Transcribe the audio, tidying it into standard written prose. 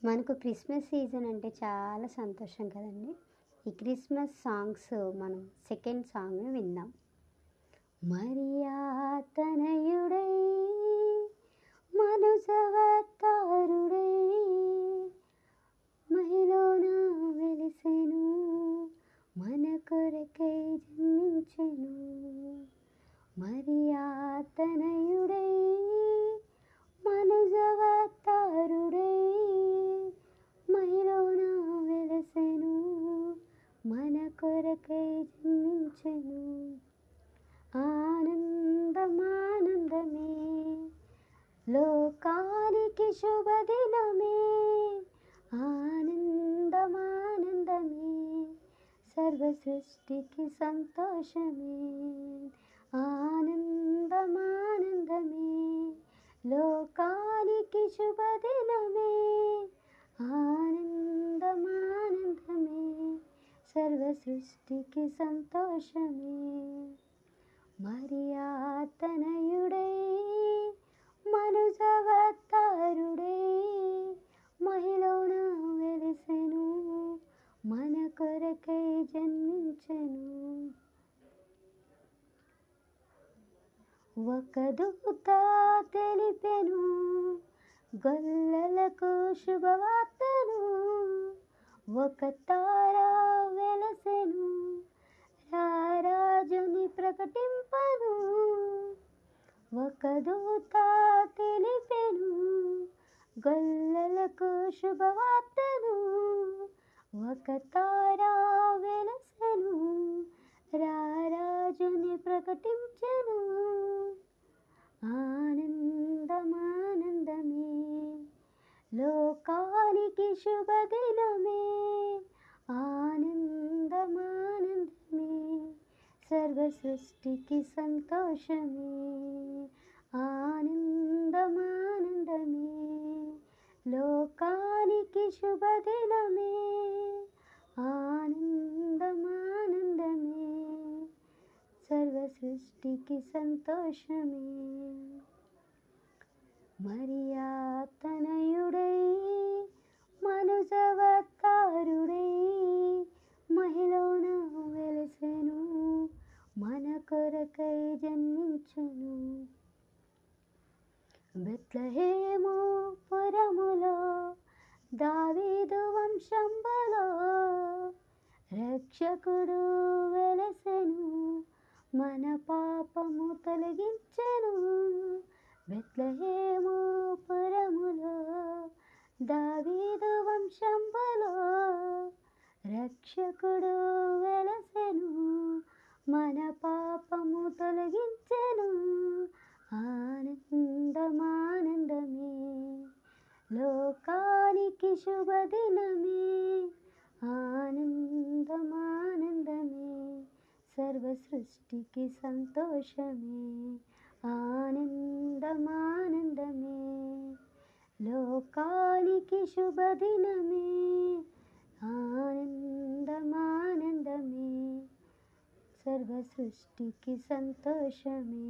మనకు Christmas season అంటే చాలా సంతోషం కదండి. ఈ క్రిస్మస్ సాంగ్స్ మనం సెకండ్ సాంగ్ విందాం. మరియా తనయుడై మనుజవతారుడై మహిలోన వెలిసెను, మన కొరకై జన్మించెను. మరియా తనయుడై మనుజవతారుడై మహిలోన వెలిసెను, మన కొరకై జన్మించెను. ఆనందమానందమే లోకానికి శుభదినమే, ఆనందమానందమే సర్వ సృష్టికి సంతోషమే. ఆనందమానందమే లోకానికి శుభదినమే, ఆనందమానందమే సర్వ సృష్టికి సంతోషమే. మరియా తనయుడై మనుజవతారుడై మహిలోన వెలిసెను, మన కొరకై జన్మించెను. ఒక దూత తెలిపెను గొల్లలకు శుభవార్తను, ఒక తార వెలసెను రారాజుని ప్రకటింపను. ఒక దూత తెలిపెను గొల్లలకు శుభవార్తను, ఒక తార వెలసెను రారాజుని ప్రకటించెను. ఆనందమానందమే లోకానికి శుభదినమే, ఆనందమానందమే సర్వ సృష్టికి సంతోషమే. ఆనందమానందమే లోకానికి శుభదినమే, ఆనందమానందమే సర్వ సృష్టికి సంతోషమే. మరియా తనయుడై మనుజవతారుడై మహిలోన వెలిసెను, మన కొరకై జన్మించెను. బెత్లెహేము పురములో దావీదు వంశంబులో రక్షకుడు వెలసెను, మన పాపము తొలగించెను. బెత్లెహేము పురములో దావీదు వంశంబులో రక్షకుడు వెలసెను, మన పాపము తొలగించెను. ఆనందమానందమే లోకానికి శుభదినమే, ఆనందమానందమే సర్వ సృష్టికి సంతోషమే. ఆనందమానందమే లోకానికి శుభదినమే, ఆనందమానందమే సర్వ సృష్టికి సంతోషమే.